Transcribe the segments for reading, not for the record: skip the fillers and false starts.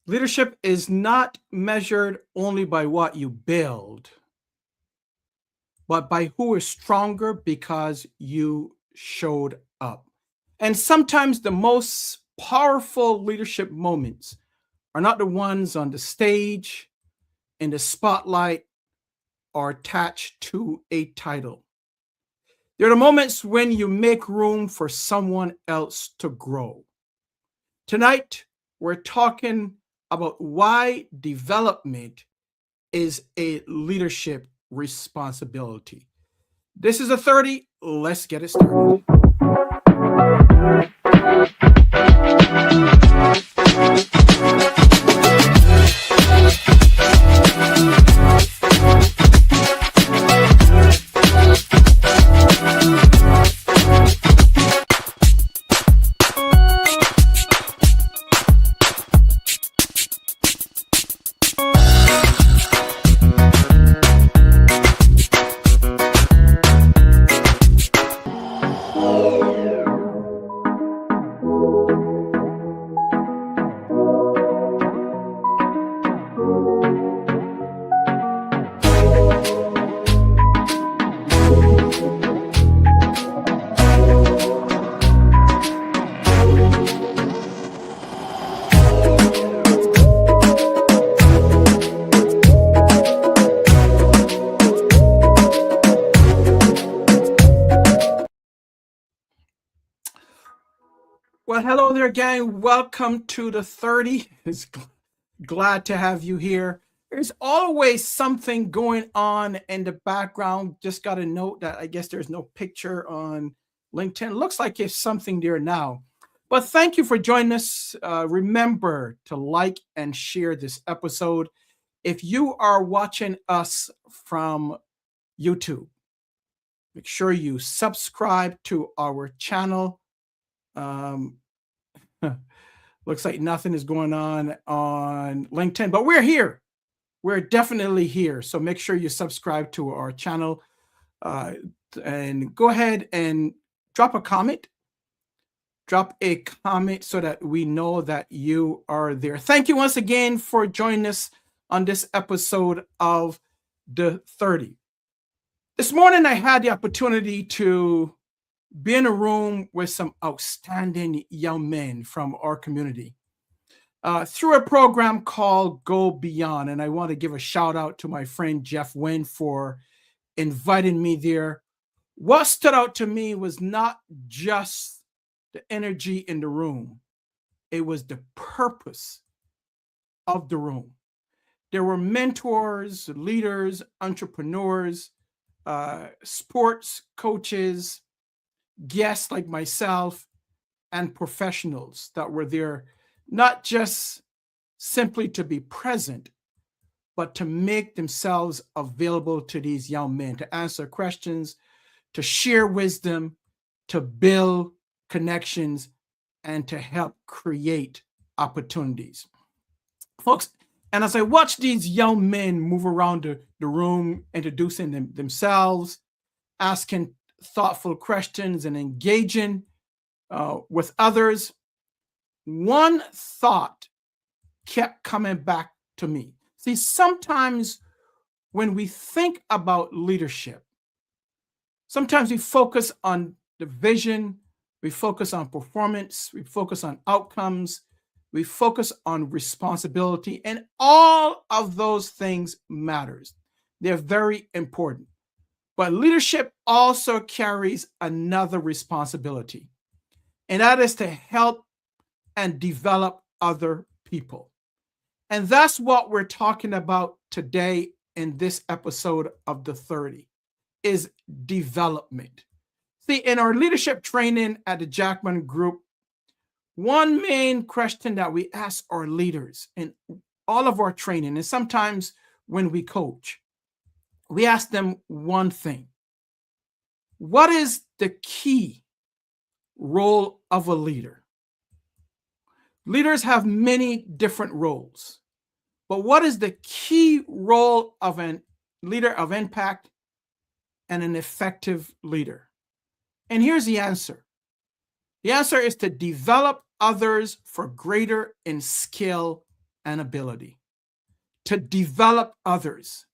Leadership is not measured only by what you build, but by who is stronger because you showed up. And sometimes the most powerful leadership moments are not the ones on the stage, in the spotlight, or attached to a title. They're the moments when you make room for someone else to grow. Tonight, we're talking about why development is a leadership responsibility. This is a 30. Let's get it started. Well, hello there, gang. Welcome to the 30. It's glad to have you here. There's always something going on in the background. Just got a note that I guess there's no picture on LinkedIn. Looks like there's something there now. But thank you for joining us. Remember to like and share this episode. If you are watching us from YouTube, make sure you subscribe to our channel. Looks like nothing is going on LinkedIn, but we're here. We're definitely here. So make sure you subscribe to our channel and go ahead and drop a comment. Drop a comment so that we know that you are there. Thank you once again for joining us on this episode of the 30. This morning, I had the opportunity to be in a room with some outstanding young men from our community through a program called Go Beyond. And I want to give a shout out to my friend Jeff Wynn for inviting me there. What stood out to me was not just the energy in the room, it was the purpose of the room. There were mentors, leaders, entrepreneurs, sports coaches, guests like myself, and professionals that were there, not just simply to be present, but to make themselves available to these young men, to answer questions, to share wisdom, to build connections, and to help create opportunities. Folks, and as I watch these young men move around the room, introducing themselves, asking thoughtful questions and engaging with others, one thought kept coming back to me. See, sometimes when we think about leadership, sometimes we focus on the vision, we focus on performance, we focus on outcomes, we focus on responsibility, and all of those things matters. They're very important. But leadership also carries another responsibility, and that is to help and develop other people. And that's what we're talking about today in this episode of the 30, is development. See, in our leadership training at the Jackman Group, one main question that we ask our leaders in all of our training, and sometimes when we coach, we ask them one thing. What is the key role of a leader? Leaders have many different roles, but what is the key role of a leader of impact and an effective leader? And here's the answer. The answer is to develop others for greater in skill and ability. To develop others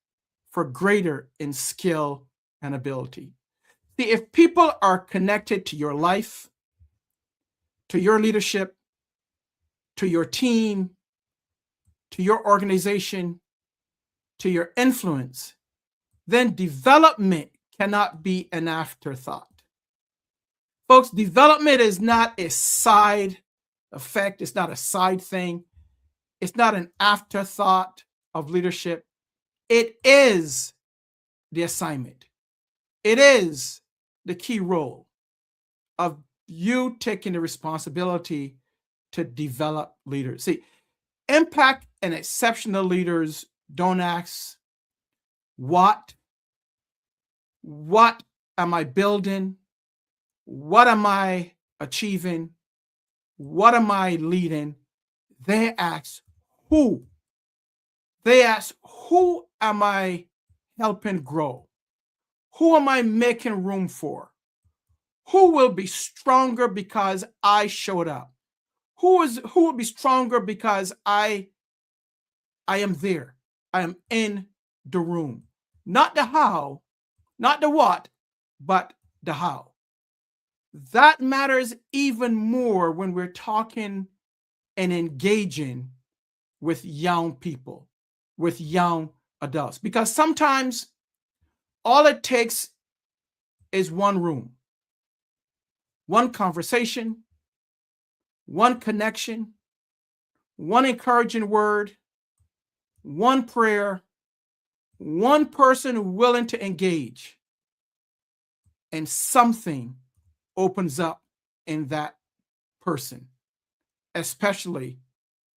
for greater in skill and ability. See, if people are connected to your life, to your leadership, to your team, to your organization, to your influence, then development cannot be an afterthought. Folks, development is not a side effect. It's not a side thing. It's not an afterthought of leadership. It is the assignment. It is the key role of you taking the responsibility to develop leaders. See, impact and exceptional leaders don't ask, what am I building? What am I achieving? What am I leading? They ask, who? They ask, who am I helping grow? Who am I making room for? Who will be stronger because I showed up? Who will be stronger because I am there? I am in the room. Not the how, not the what, but the how. That matters even more when we're talking and engaging with young people, with young adults, because sometimes all it takes is one room, one conversation, one connection, one encouraging word, one prayer, one person willing to engage, and something opens up in that person, especially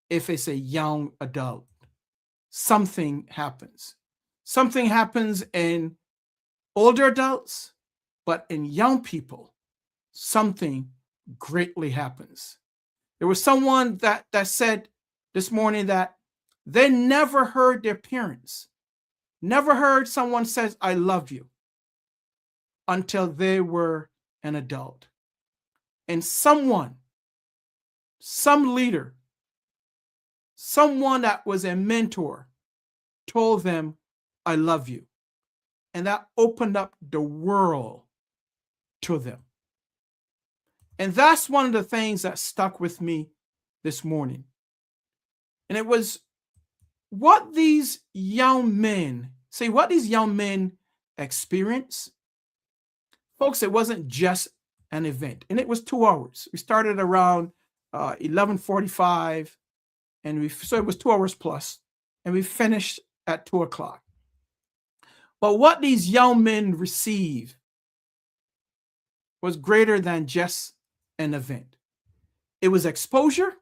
if it's a young adult. Something happens. Something happens in older adults, but in young people, something greatly happens. There was someone that said this morning that they never heard their parents, never heard someone says, I love you, until they were an adult. And some leader, someone that was a mentor told them, I love you. And that opened up the world to them. And that's one of the things that stuck with me this morning. And it was what these young men experience. Folks, it wasn't just an event, and it was 2 hours. We started around 11:45, and so it was 2 hours plus, and we finished at 2:00. But what these young men received was greater than just an event. It was exposure,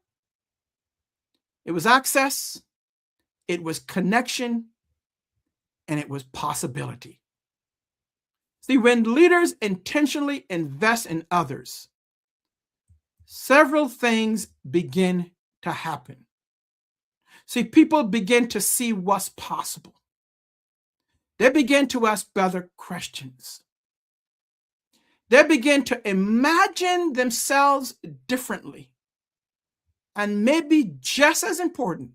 it was access, it was connection, and it was possibility. See, when leaders intentionally invest in others, several things begin to happen. See, people begin to see what's possible. They begin to ask better questions. They begin to imagine themselves differently. And maybe just as important,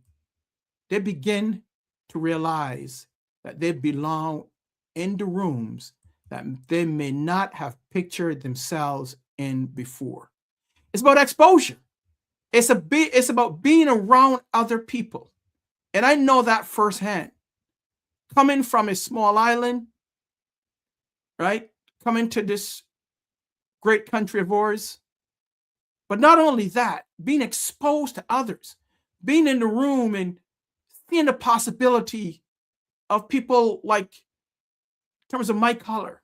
they begin to realize that they belong in the rooms that they may not have pictured themselves in before. It's about exposure. It's about being around other people. And I know that firsthand. Coming from a small island, right? Coming to this great country of ours. But not only that, being exposed to others, being in the room and seeing the possibility of people like, in terms of my color,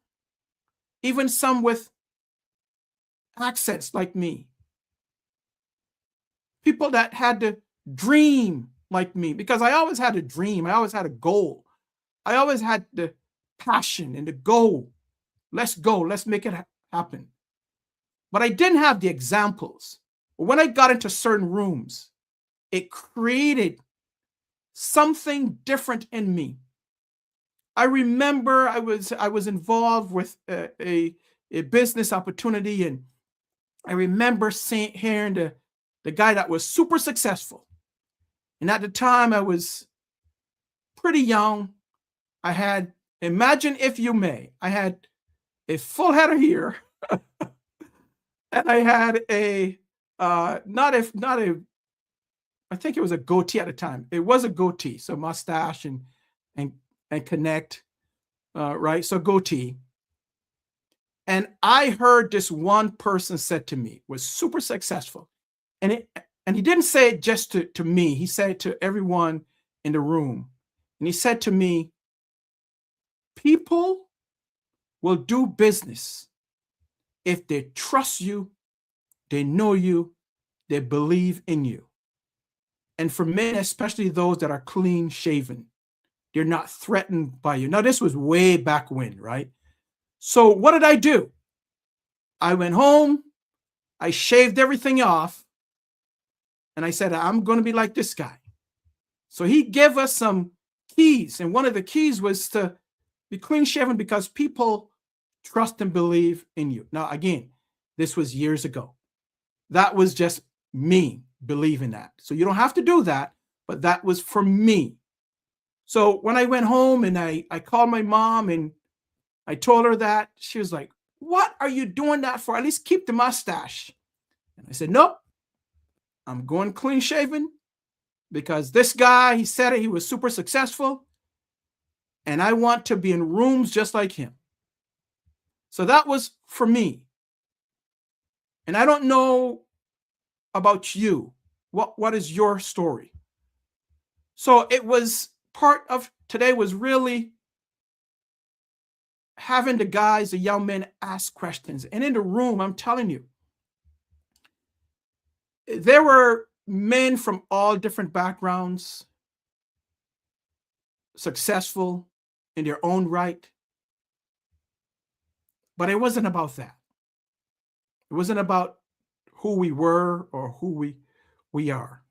even some with accents like me, people that had to dream like me, because I always had a dream. I always had a goal. I always had the passion and the goal Let's go. Let's make it happen. But I didn't have the examples. When I got into certain rooms, it created something different in me. I remember I was involved with a business opportunity, and I remember hearing the guy that was super successful. And at the time, I was pretty young. I had, imagine if you may, I had a full head of hair, and I had a not a I think it was a goatee at the time. It was a goatee, so mustache and connect, right? So goatee. And I heard this one person said to me, was super successful, and he didn't say it just to me. He said it to everyone in the room, and he said to me, "People will do business if they trust you, they know you, they believe in you." And for men, especially those that are clean shaven, they're not threatened by you. Now, this was way back when, right? So what did I do? I went home, I shaved everything off, and I said, I'm going to be like this guy. So he gave us some keys, and one of the keys was to be clean shaven because people trust and believe in you. Now, again, this was years ago. That was just me believing that. So you don't have to do that, but that was for me. So when I went home and I called my mom and I told her that, she was like, "What are you doing that for? At least keep the mustache." And I said, "Nope, I'm going clean shaven because this guy, he said it, he was super successful, and I want to be in rooms just like him." So that was for me. And I don't know about you. What is your story? So it was part of today was really having the guys, the young men, ask questions. And in the room, I'm telling you, there were men from all different backgrounds, successful in their own right. But it wasn't about that. It wasn't about who we were or who we are.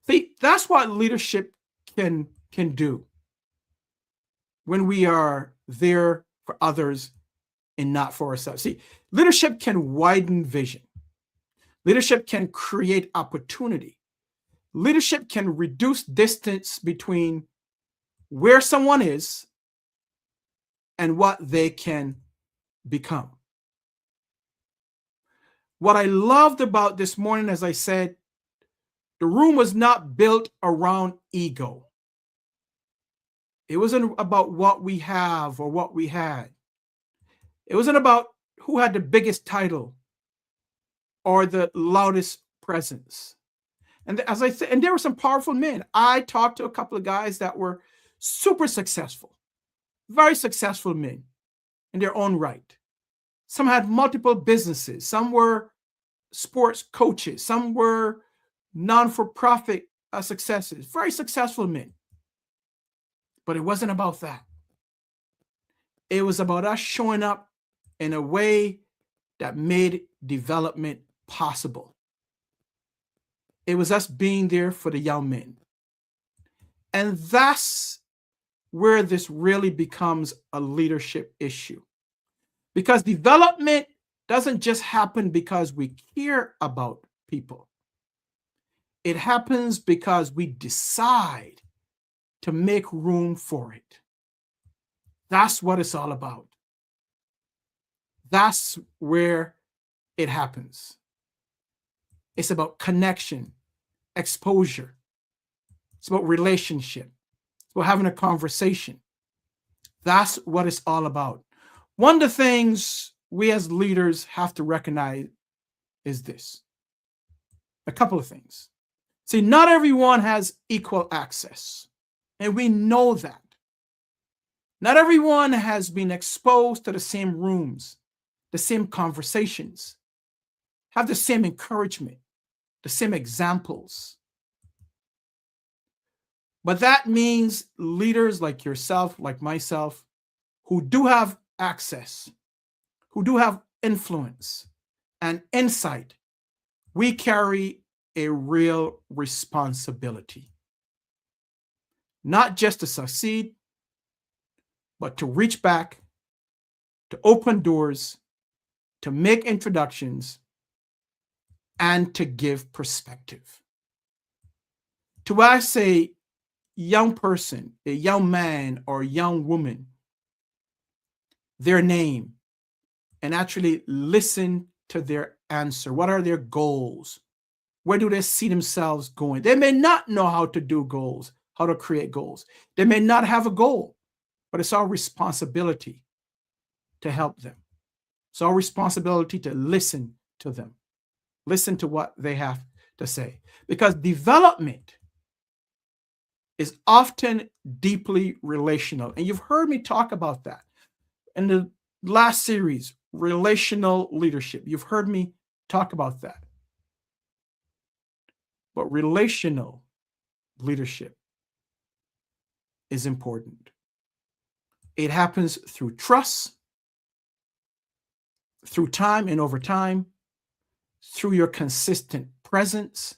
See, that's what leadership can do when we are there for others and not for ourselves. See, leadership can widen vision. Leadership can create opportunity. Leadership can reduce distance between where someone is and what they can become. What I loved about this morning, as I said, the room was not built around ego. It wasn't about what we have or what we had. It wasn't about who had the biggest title or the loudest presence. And as I said, and there were some powerful men. I talked to a couple of guys that were super successful, very successful men in their own right. Some had multiple businesses. Some were sports coaches. Some were non-for-profit successes, very successful men. But it wasn't about that. It was about us showing up in a way that made development possible. It was us being there for the young men. And that's where this really becomes a leadership issue. Because development doesn't just happen because we care about people. It happens because we decide to make room for it. That's what it's all about. That's where it happens. It's about connection, exposure. It's about relationship. It's about having a conversation. That's what it's all about. One of the things we as leaders have to recognize is this. A couple of things. See, not everyone has equal access, and we know that. Not everyone has been exposed to the same rooms, the same conversations, have the same encouragement, the same examples. But that means leaders like yourself, like myself, who do have access, who do have influence and insight, we carry a real responsibility, not just to succeed, but to reach back, to open doors, to make introductions, and to give perspective. To ask a young person, a young man or young woman, their name and actually listen to their answer. What are their goals? Where do they see themselves going? They may not know how to do goals, how to create goals. They may not have a goal, but it's our responsibility to help them. It's our responsibility to listen to them, listen to what they have to say, because development is often deeply relational. And you've heard me talk about that in the last series, relational leadership. You've heard me talk about that. But relational leadership is important. It happens through trust, through time and over time, through your consistent presence,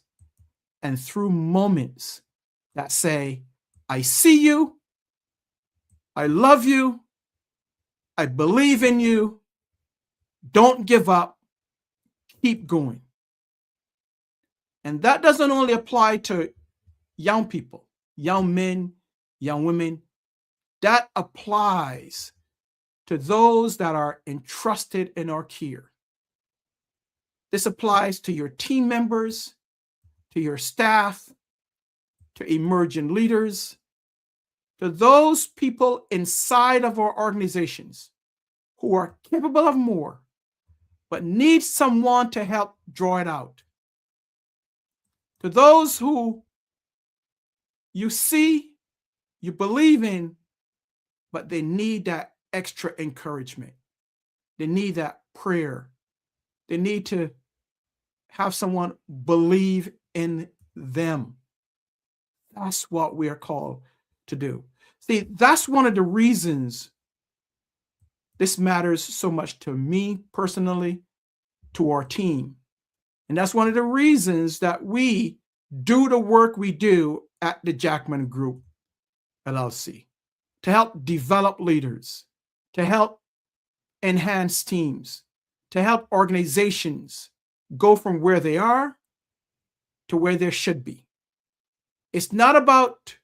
and through moments that say, I see you, I love you, I believe in you, don't give up, keep going. And that doesn't only apply to young people, young men, young women. That applies to those that are entrusted in our care. This applies to your team members, to your staff, to emerging leaders, to those people inside of our organizations who are capable of more, but need someone to help draw it out. To those who you see, you believe in, but they need that extra encouragement. They need that prayer. They need to have someone believe in them. That's what we are called to do. See, that's one of the reasons this matters so much to me personally, to our team. And that's one of the reasons that we do the work we do at the Jackman Group, LLC, to help develop leaders, to help enhance teams, to help organizations go from where they are to where they should be. It's not about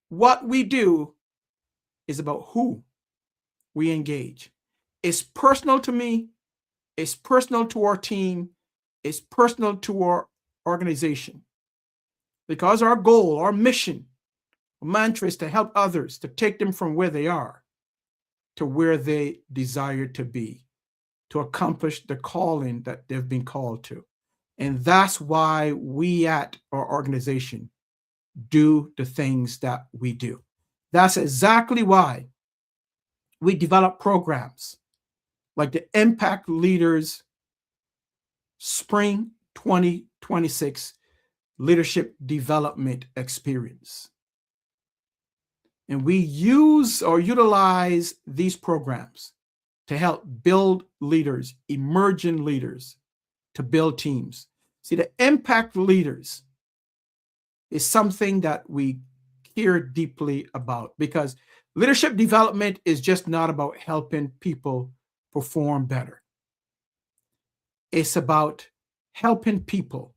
what we do, it's about who we engage. It's personal to me, it's personal to our team, it's personal to our organization. Because our goal, our mission, our mantra is to help others, to take them from where they are to where they desire to be, to accomplish the calling that they've been called to. And that's why we at our organization do the things that we do. That's exactly why we develop programs like the MPACT Leaders Spring 2026 Leadership Development Experience. And we use or utilize these programs to help build leaders, emerging leaders, to build teams. See, the MPACT Leaders is something that we care deeply about, because leadership development is just not about helping people perform better. It's about helping people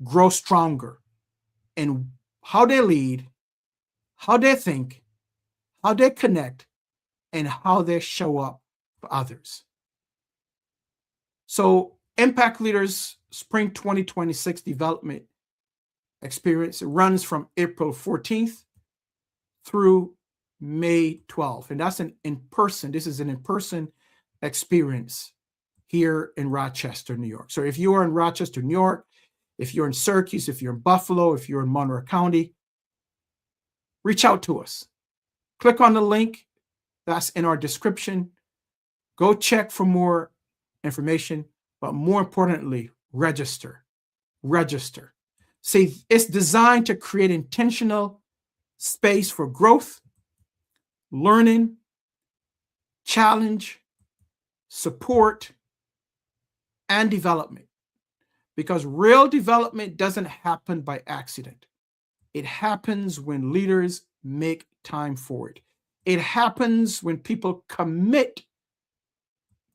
grow stronger in how they lead, how they think, how they connect, and how they show up for others. So MPACT Leaders Spring 2026 Development Experience runs from April 14th through May 12th. And that's an in-person, this is an in-person experience here in Rochester, New York. So if you are in Rochester, New York, if you're in Syracuse, if you're in Buffalo, if you're in Monroe County, reach out to us. Click on the link that's in our description. Go check for more information, but more importantly, register. Register. See, it's designed to create intentional space for growth, learning, challenge, support, and development. Because real development doesn't happen by accident. It happens when leaders make time for it. It happens when people commit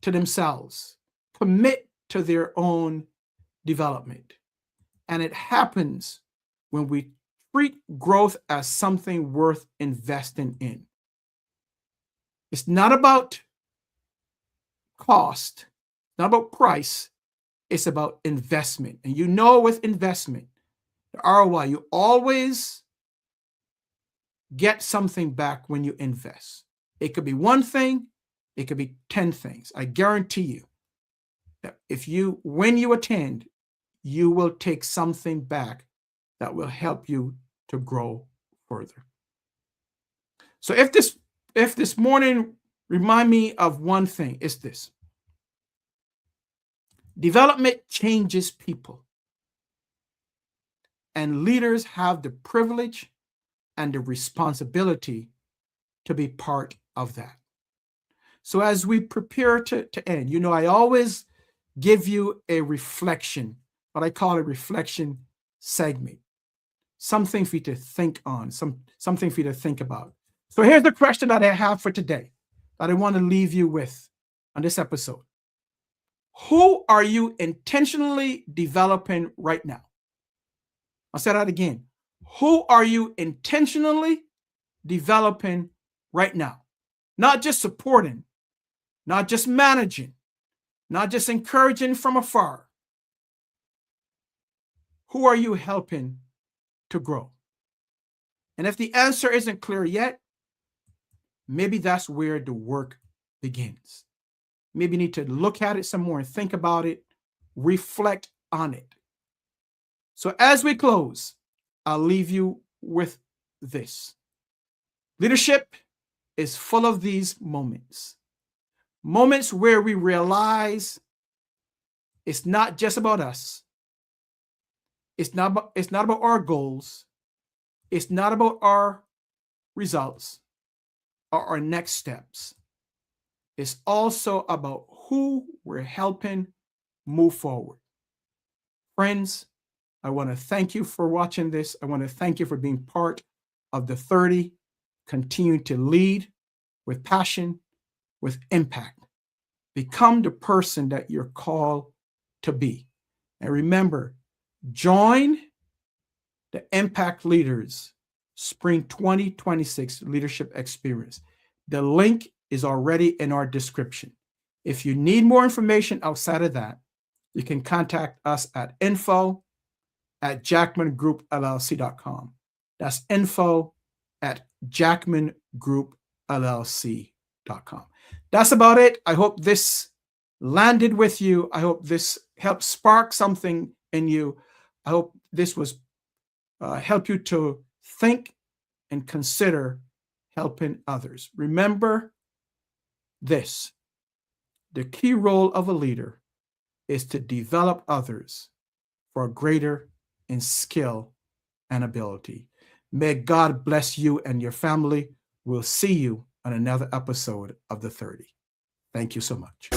to themselves, commit to their own development. And it happens when we treat growth as something worth investing in. It's not about cost, not about price, it's about investment. And you know, with investment, the ROI, you always get something back when you invest. It could be one thing, it could be 10 things. I guarantee you that when you attend, you will take something back that will help you to grow further. So if this morning remind me of one thing, it's this. Development changes people. And leaders have the privilege and the responsibility to be part of that. So as we prepare to end, you know, I always give you a reflection, what I call a reflection segment, something for you to think on, something for you to think about. So here's the question that I have for today that I want to leave you with on this episode. Who are you intentionally developing right now? I'll say that again. Who are you intentionally developing right now? Not just supporting, not just managing, not just encouraging from afar. Who are you helping to grow? And if the answer isn't clear yet, maybe that's where the work begins. Maybe you need to look at it some more and think about it, reflect on it. So as we close, I'll leave you with this. Leadership is full of these moments where we realize it's not just about us. It's not about our goals. It's not about our results or our next steps. It's also about who we're helping move forward. Friends, I want to thank you for watching this. I want to thank you for being part of the 30. Continue to lead with passion, with impact. Become the person that you're called to be. And remember, join the MPACT Leaders Spring 2026 Leadership Experience. The link is already in our description. If you need more information outside of that, you can contact us at info@jackmangroupllc.com. That's info@jackmangroupllc.com. That's about it. I hope this landed with you. I hope this helped spark something in you. I hope this was help you to think and consider helping others. Remember this: the key role of a leader is to develop others for greater in skill and ability. May God bless you and your family. We'll see you on another episode of The 30. Thank you so much.